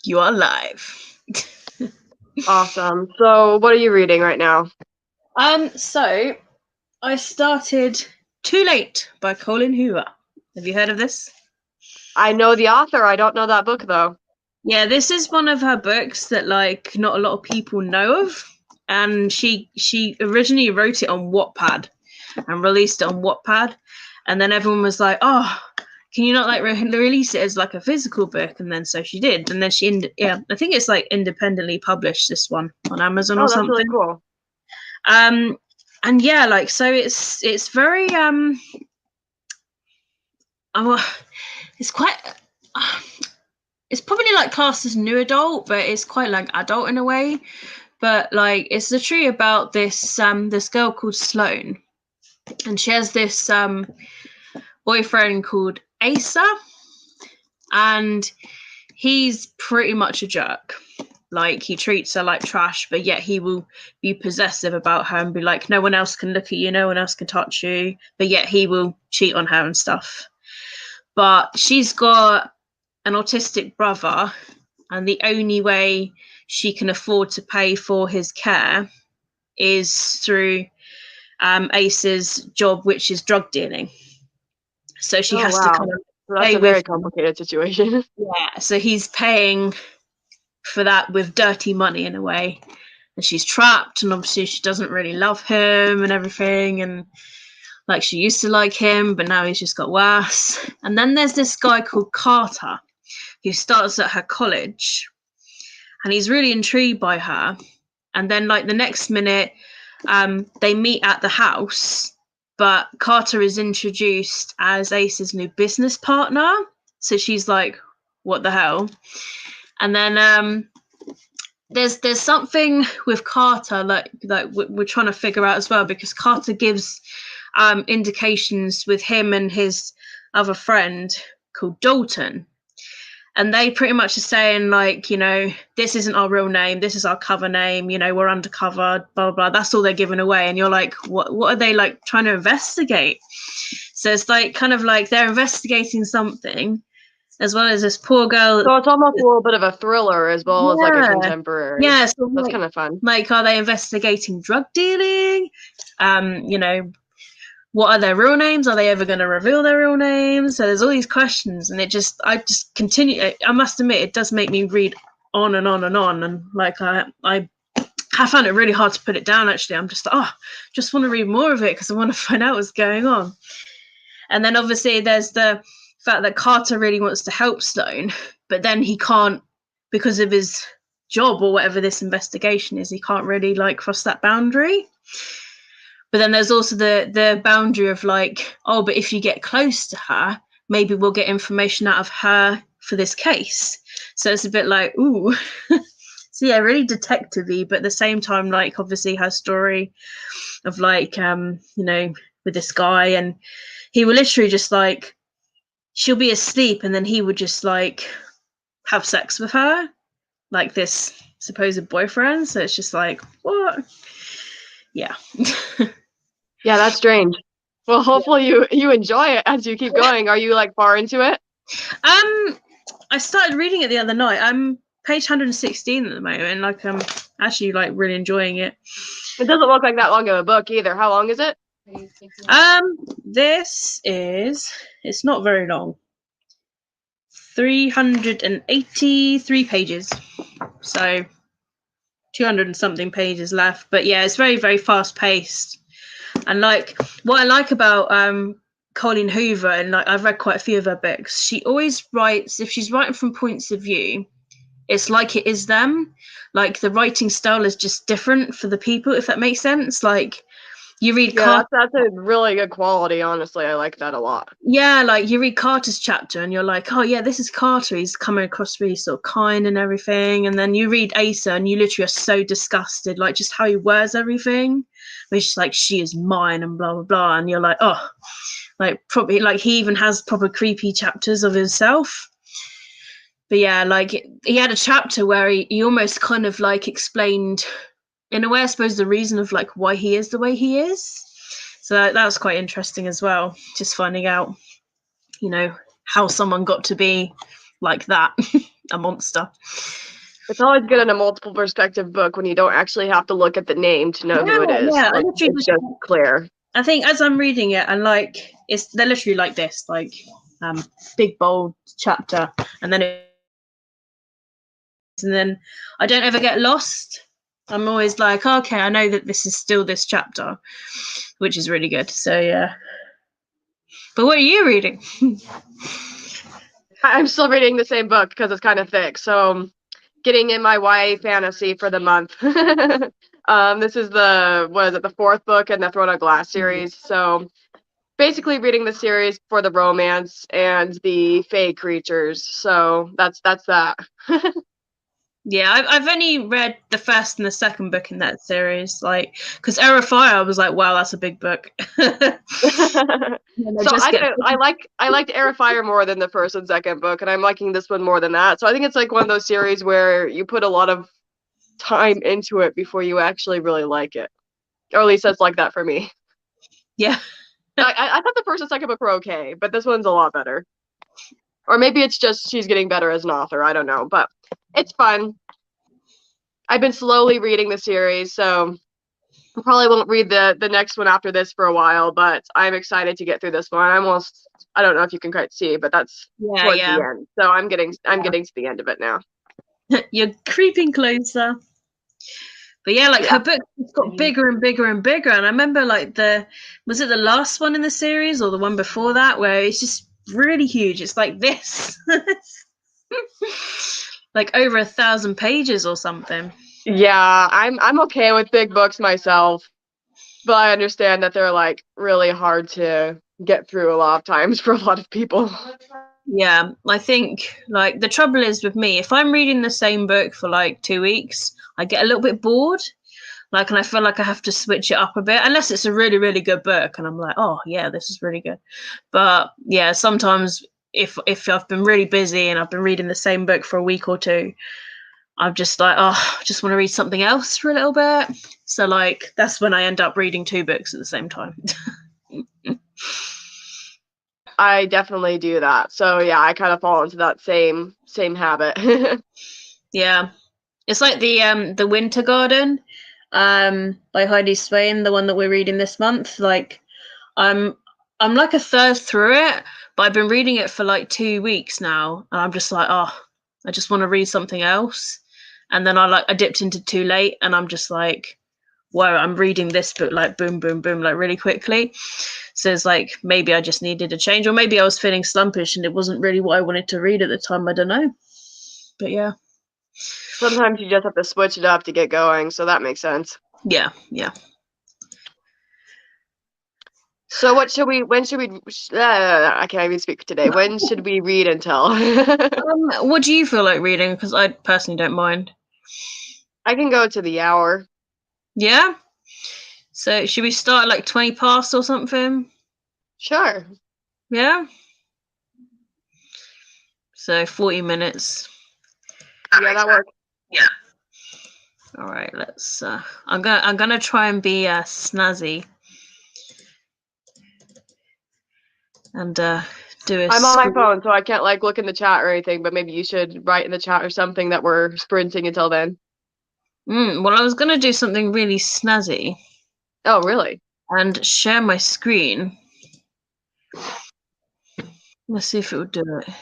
You are live. Awesome. So, what are you reading right now? So I started Too Late by Colin Hoover. Have you heard of this? I know the author. I don't know that book though. Yeah, this is one of her books that like not a lot of people know of. And she originally wrote it on Wattpad and released it on Wattpad. And then everyone was like, oh, can you not like release it as like a physical book? And then so she did. And then I think it's like independently published, this one on Amazon or Oh, that's really something. cool. And yeah, like so it's very it's quite it's probably like classed as new adult, but it's quite like adult in a way. But like it's literally about this girl called Sloane, and she has this boyfriend called Asa, and he's pretty much a jerk. Like he treats her like trash, but yet he will be possessive about her and be like, no one else can look at you, no one else can touch you, but yet he will cheat on her and stuff. But she's got an autistic brother, and the only way she can afford to pay for his care is through Ace's job, which is drug dealing. So she Oh, has to wow. kind of So that's pay a with very complicated situation. yeah. So he's paying for that with dirty money in a way, and she's trapped, and obviously she doesn't really love him and everything, and like she used to like him, but now he's just got worse. And then there's this guy called Carter who starts at her college, and he's really intrigued by her. And then like the next minute they meet at the house, but Carter is introduced as Ace's new business partner, so she's like, what the hell? And then there's something with Carter like we're trying to figure out as well, because Carter gives indications with him and his other friend called Dalton, and they pretty much are saying like, you know, this isn't our real name, this is our cover name, you know, we're undercover, blah blah blah. That's all they're giving away, and you're like, what are they like trying to investigate? So it's like kind of like they're investigating something, as well as this poor girl. So it's almost a little bit of a thriller as well as like a Yeah, contemporary. yeah. So That's kind of fun. like, are they investigating drug dealing? You know, what are their real names? Are they ever going to reveal their real names? So there's all these questions, and I just continue. I must admit, it does make me read on and on and on, and like I found it really hard to put it down. Actually, I'm just want to read more of it because I want to find out what's going on. And then obviously there's the fact that Carter really wants to help Stone, but then he can't because of his job or whatever this investigation is. He can't really like cross that boundary. But then there's also the boundary of like, oh, but if you get close to her, maybe we'll get information out of her for this case. So it's a bit like, ooh. So yeah, really detective-y, but at the same time, like obviously her story of like, you know, with this guy, and he will literally just like, she'll be asleep and then he would just like have sex with her, like this supposed boyfriend. So it's just like, what? Yeah. Yeah, that's strange. Well, hopefully you enjoy it as you keep going. Are you like far into it? I started reading it the other night. I'm page 116 at the moment. Like I'm actually like really enjoying it. It doesn't look like that long of a book either. How long is it? This is, it's not very long. 383 pages. So 200 and something pages left. But yeah, it's very, very fast paced. And like what I like about Colleen Hoover, and like I've read quite a few of her books, she always writes, if she's writing from points of view, it's like it is them. Like the writing style is just different for the people, if that makes sense. Like you read Yeah, that's a really good quality, honestly. I like that a lot. yeah, like you read Carter's chapter and you're like, oh yeah, this is Carter, he's coming across really sort of kind and everything. And then you read Asa and you literally are so disgusted, like just how he wears everything, which is like, she is mine and blah blah blah. And you're like, oh, like probably like he even has proper creepy chapters of himself. But yeah, like he had a chapter where he almost kind of like explained in a way, I suppose, the reason of like why he is the way he is. So that was quite interesting as well, just finding out, you know, how someone got to be like that. a monster. It's always good in a multiple perspective book when you don't actually have to look at the name to know who it is. Yeah. Like, it's just clear. I think as I'm reading it, and like they're literally like this, like big bold chapter, and then I don't ever get lost. I'm always like, okay, I know that this is still this chapter, which is really good. So yeah. But what are you reading? I'm still reading the same book because it's kind of thick. So getting in my YA fantasy for the month. This is the fourth book in the Throne of Glass series. So basically reading the series for the romance and the fae creatures. So that's that. Yeah, I've only read the first and the second book in that series, like because Era of Fire, I was like, wow, that's a big book. So I liked Air of Fire more than the first and second book, and I'm liking this one more than that. So I think it's like one of those series where you put a lot of time into it before you actually really like it, or at least that's like that for me. Yeah. I thought the first and second book were okay, but this one's a lot better. Or maybe it's just she's getting better as an author. I don't know, but it's fun. I've been slowly reading the series, so I probably won't read the next one after this for a while, but I'm excited to get through this one. I don't know if you can quite see, but that's towards the end. So I'm getting to the end of it now. You're creeping closer. But yeah, like her book got bigger and bigger and bigger. And I remember like was it the last one in the series or the one before that where it's just really huge. It's like this. Like over 1,000 pages or something. Yeah, I'm okay with big books myself, but I understand that they're like really hard to get through a lot of times for a lot of people. Yeah, I think like the trouble is with me, if I'm reading the same book for like 2 weeks, I get a little bit bored. Like, and I feel like I have to switch it up a bit, unless it's a really, really good book, and I'm like, oh yeah, this is really good. But yeah, sometimes if I've been really busy and I've been reading the same book for a week or two, I'm just like, oh, I just want to read something else for a little bit. So like that's when I end up reading 2 books at the same time. I definitely do that. So yeah, I kind of fall into that same habit. Yeah. It's like the Winter Garden by Heidi Swain, the one that we're reading this month. Like I'm like a third through it, but I've been reading it for like 2 weeks now, and I'm just like, oh, I just want to read something else. And then I dipped into Too Late, and I'm just like, whoa, I'm reading this book like boom, boom, boom, like really quickly. So it's like maybe I just needed a change, or maybe I was feeling slumpish and it wasn't really what I wanted to read at the time. I don't know. But yeah. Sometimes you just have to switch it up to get going, so that makes sense. Yeah. So when should we I can't even speak today. When should we read until? What do you feel like reading? Because I personally don't mind. I can go to the hour. Yeah? So should we start at like 20 past or something? Sure. Yeah? So 40 minutes. Yeah, that works. Yeah. All right, let's I'm gonna try and be snazzy. And do a I'm on my phone, so I can't like look in the chat or anything, but maybe you should write in the chat or something that we're sprinting until then. Well, I was gonna do something really snazzy. Oh, really? And share my screen. Let's see if it would do it.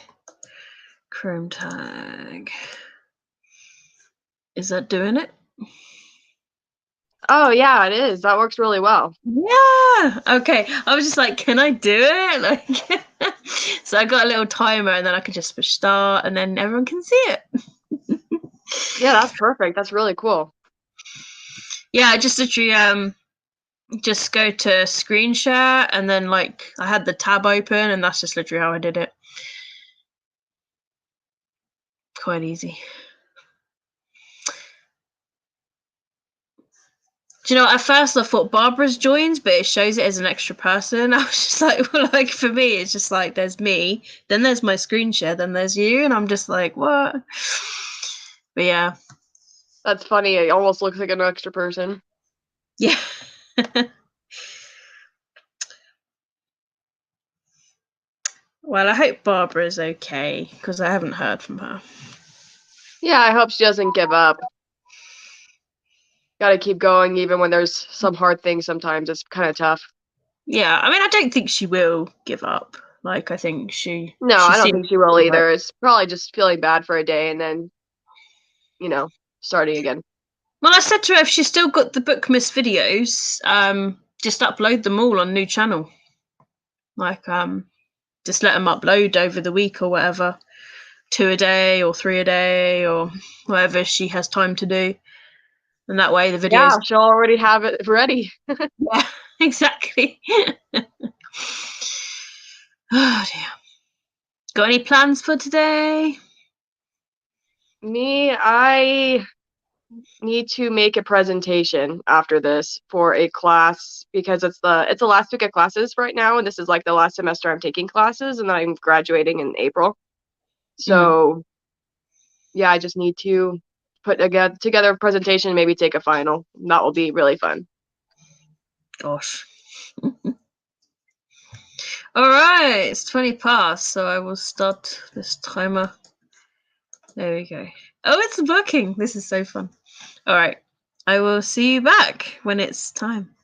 Chrome tag. Is that doing it? Oh yeah, it is. That works really well. Yeah. Okay. I was just like, can I do it? Like, so I got a little timer, and then I could just push start, and then everyone can see it. Yeah, that's perfect. That's really cool. Yeah, I just literally just go to screen share, and then like I had the tab open, and that's just literally how I did it. Quite easy. Do you know, at first I thought Barbara's joined, but it shows it as an extra person. I was just like, well, like for me, it's just like there's me, then there's my screen share, then there's you, and I'm just like, what? But yeah. That's funny. It almost looks like an extra person. Yeah. Well, I hope Barbara's okay, because I haven't heard from her. Yeah, I hope she doesn't give up. Got to keep going even when there's some hard things sometimes. It's kind of tough. Yeah, I mean, I don't think she will give up. Like, I think No, she I don't seems think she will to like, either. It's probably just feeling bad for a day and then, you know, starting again. well, I said to her if she's still got the Bookmas videos, just upload them all on new channel. Like, just let them upload over the week or whatever, 2 a day or 3 a day or whatever she has time to do. And that way the Yeah, videos. she'll already have it ready. Yeah, exactly. Oh dear. Got any plans for today? Me, I need to make a presentation after this for a class because it's the last week of classes right now, and this is like the last semester I'm taking classes, and then I'm graduating in April. Mm, So yeah, I just need to put together a presentation, maybe take a final. That will be really fun. gosh. All right, it's 20 past, so I will start this timer. There we go. Oh, it's working. This is so fun. All right. I will see you back when it's time.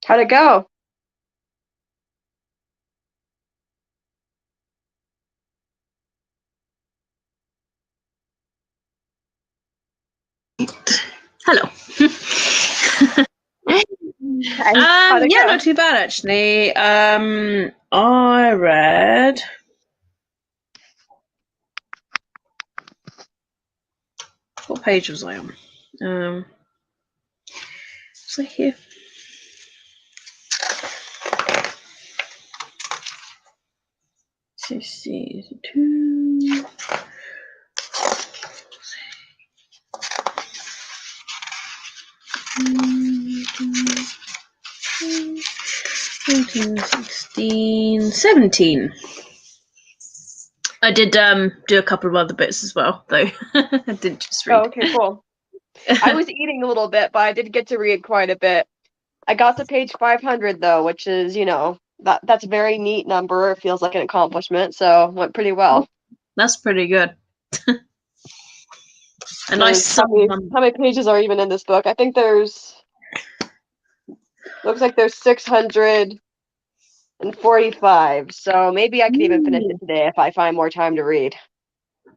How'd it go? Hello. And how'd it Yeah, go? not too bad actually. I read. What page was I on? Was I here? Two. Mm, 14, 16, 17. I did do a couple of other bits as well, though. I didn't just read. Oh, okay, cool. I was eating a little bit, but I did get to read quite a bit. I got to page 500 though, which is, that's a very neat number. It feels like an accomplishment, so went pretty well. That's pretty good. A And nice how many pages are even in this book? I think looks like there's 645. So maybe I could even finish it today if I find more time to read.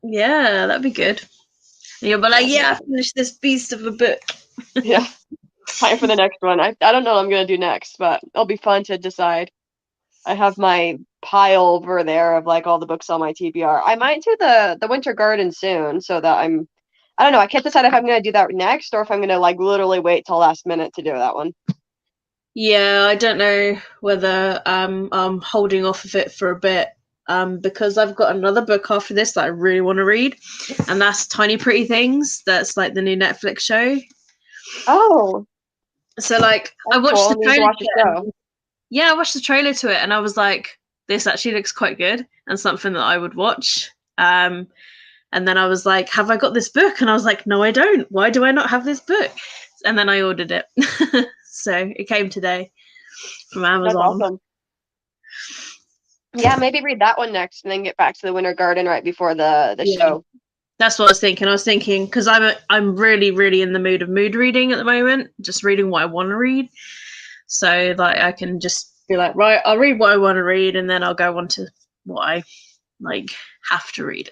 Yeah, that'd be good. And you'll be like, yeah, I finished this beast of a book. Yeah. Time for the next one. I don't know what I'm gonna do next, but it'll be fun to decide. I have my pile over there of like all the books on my TBR. I might do the Winter Garden soon, so that I don't know. I can't decide if I'm gonna do that next or if I'm gonna like literally wait till last minute to do that one. Yeah, I don't know whether I'm holding off of it for a bit because I've got another book after this that I really want to read, and that's Tiny Pretty Things. That's like the new Netflix show. Oh, So like I that's watched cool. the I need to trailer watch to the it show. yeah, I watched the trailer to it and I was like, this actually looks quite good and something that I would watch. And then I was like, have I got this book? And I was like, no, I don't. Why do I not have this book? And then I ordered it. So it came today from That's Amazon. awesome. Yeah, maybe read that one next and then get back to the Winter Garden right before the Yeah. show. That's what I was thinking. I was thinking because I'm really really in the mood of mood reading at the moment, just reading what I want to read. So like I can just be like, right, I'll read what I want to read, and then I'll go on to what I like have to read.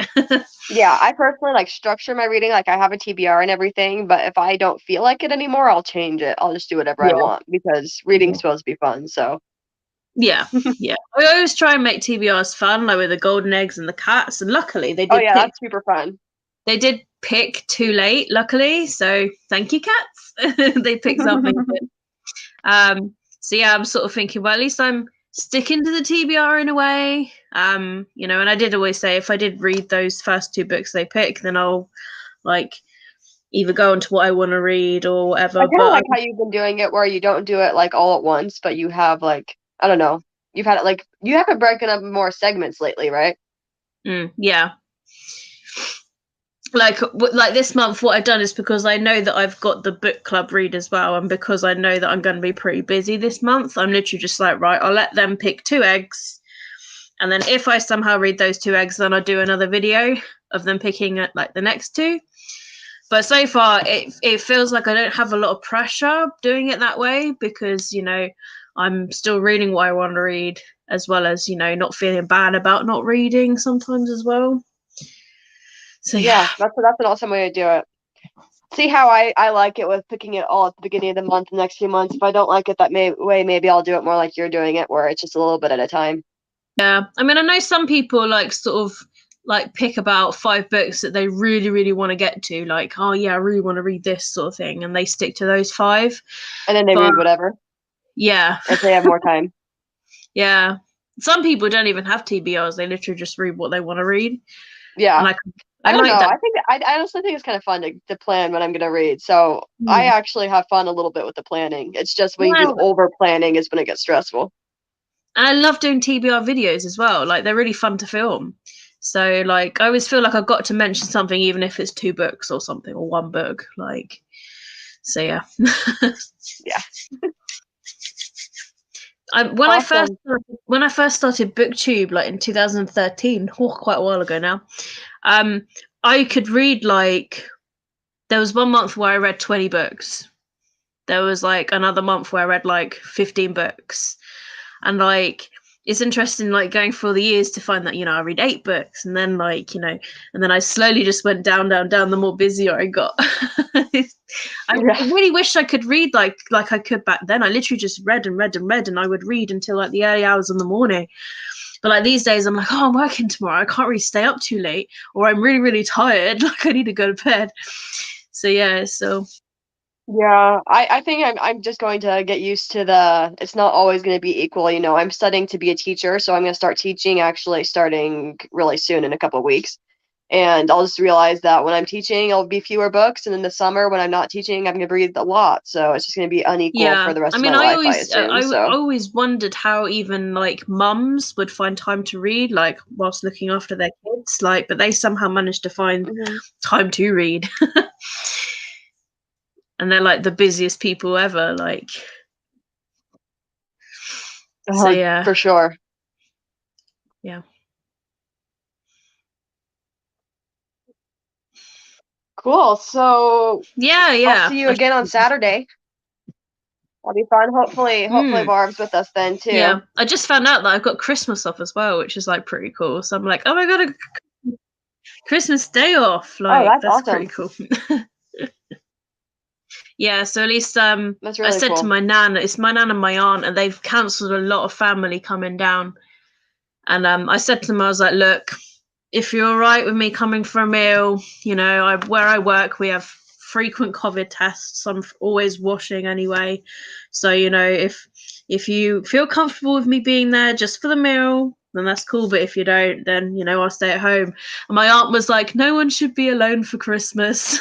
Yeah, I personally like structure my reading. Like I have a TBR and everything, but if I don't feel like it anymore, I'll change it. I'll just do whatever I Yeah. want because reading's supposed to be fun. So Yeah, yeah. I always try and make TBRs fun, like with the golden eggs and the cats. And luckily, oh yeah, that's super fun. they did pick too late. Luckily, so thank you, cats. They picked something good. So yeah, I'm sort of thinking, well, at least I'm sticking to the TBR in a way. You know, and I did always say if I did read those first two books they pick, then I'll like either go into what I want to read or whatever. I kind of But like how you've been doing it, where you don't do it like all at once, but you have like I don't know, you've had it like you have it broken up in more segments lately, right? Yeah, like this month what I've done is because I know that I've got the book club read as well, and because I know that I'm going to be pretty busy this month, I'm literally just like, right, I'll let them pick two eggs, and then if I somehow read those two eggs, then I'll do another video of them picking like the next two. But so far it feels like I don't have a lot of pressure doing it that way, because you know I'm still reading what I want to read, as well as, you know, not feeling bad about not reading sometimes as well. So Yeah, that's an awesome way to do it. See how I like it with picking it all at the beginning of the month, the next few months. If I don't like it that way, maybe I'll do it more like you're doing it, where it's just a little bit at a time. yeah, I mean, I know some people like sort of like pick about 5 books that they really really want to get to, like, oh yeah, I really want to read this sort of thing, and they stick to those 5. And then they But read whatever yeah, if they have more time. yeah, some people don't even have TBRs, they literally just read what they want to read. Yeah. And I don't like know. that. I honestly think it's kind of fun to plan what I'm gonna read. So I actually have fun a little bit with the planning. It's just when you do over planning is when it gets stressful. And I love doing TBR videos as well. Like they're really fun to film. So like I always feel like I've got to mention something, even if it's 2 books or something, or 1 book. Like, so yeah. Yeah. When Awesome. I first started BookTube, like in 2013, quite a while ago now, I could read like there was one month where I read 20 books. there was like another month where I read like 15 books. And like it's interesting like going through the years to find that, you know, I read 8 books, and then like, you know, and then I slowly just went down the more busier I got. I really wish I could read like I could back then. I literally just read and read and read, and I would read until like the early hours in the morning. But like these days I'm like, oh, I'm working tomorrow, I can't really stay up too late, or I'm really, really tired, like I need to go to bed. So yeah, so Yeah, I think I'm just going to get used to it's not always going to be equal. You know, I'm studying to be a teacher, so I'm going to start teaching actually starting really soon in a couple of weeks. And I'll just realize that when I'm teaching, it'll be fewer books, and in the summer when I'm not teaching, I'm going to read a lot. So it's just going to be unequal for yeah, the rest I of mean, my life, I assume. I So always wondered how even like mums would find time to read, like whilst looking after their kids, like, but they somehow managed to find mhm. time to read. And they're like the busiest people ever, like, so yeah, For sure. yeah, Cool. So yeah, I'll yeah. see you again on Saturday. That'll be fun. Hopefully Mm, Barb's with us then yeah, too. I just found out that I've got Christmas off as well, which is like pretty cool. So I'm like, oh my god, a Christmas day off, Oh, like that's that's pretty awesome. cool. Yeah, so at least That's I really said to cool. my nan, it's my nan and my aunt, and they've cancelled a lot of family coming down. And I said to them, I was like, look, if you're all right with me coming for a meal, you know, where I work, we have frequent COVID tests. I'm always washing anyway. So, you know, if you feel comfortable with me being there just for the meal, then that's cool. But if you don't, then, you know, I'll stay at home. And my aunt was like, no one should be alone for Christmas.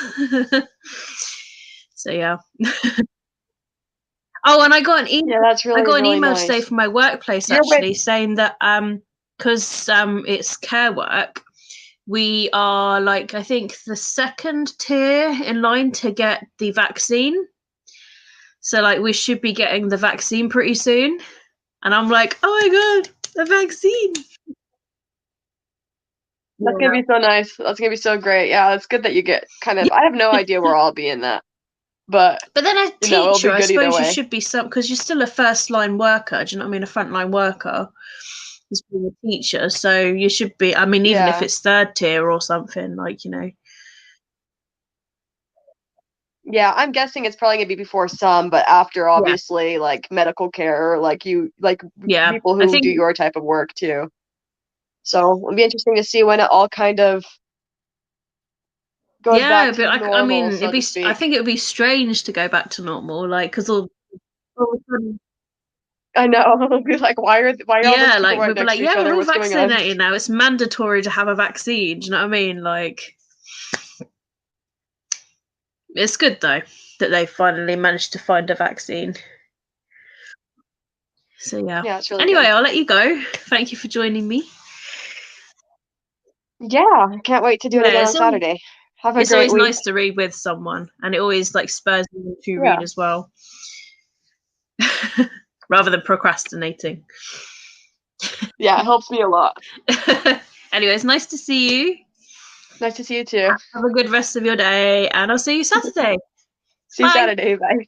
So yeah. Oh, and Yeah, that's I really, got an really email today nice. from my workplace You're right. actually saying that because it's care work, we are like I think the second tier in line to get the vaccine. So like we should be getting the vaccine pretty soon. And I'm like, oh my god, the vaccine. That's gonna Yeah. be so nice. That's gonna be so great. Yeah, it's good that you get kind of. I have no idea where I'll be in that, but But then a you know, it'll teacher, be I good either suppose you way. should be some because you're still a first line worker. Do you know what I mean? A frontline worker is being a teacher, so you should be. I mean, even if Yeah. it's third tier or something, like you know. Yeah, I'm guessing it's probably gonna be before some, but after Yeah, obviously like medical care or like yeah. people I who do think your type of work too. So it'll be interesting to see when it all kind of goes yeah, back but to I normal, mean, so to I speak. think it would be strange to go back to normal, like because all of a sudden, I know. It'll be like, why are all those yeah, people like right we'll be next like, to each yeah, we're other? all What's going on? vaccinated now. It's mandatory to have a vaccine. Do you know what I mean? Like, it's good though that they finally managed to find a vaccine. So yeah. Yeah, it's really Anyway, good. I'll let you go. Thank you for joining me. Yeah, can't wait to do it Yeah, again on Saturday. Have a it's great always week. nice to read with someone, and it always like spurs me to Yeah. read as well, rather than procrastinating. Yeah, it helps me a lot. Anyway, it's nice to see you. Nice to see you too. Have a good rest of your day, and I'll see you Saturday. See you Bye. Saturday. Bye.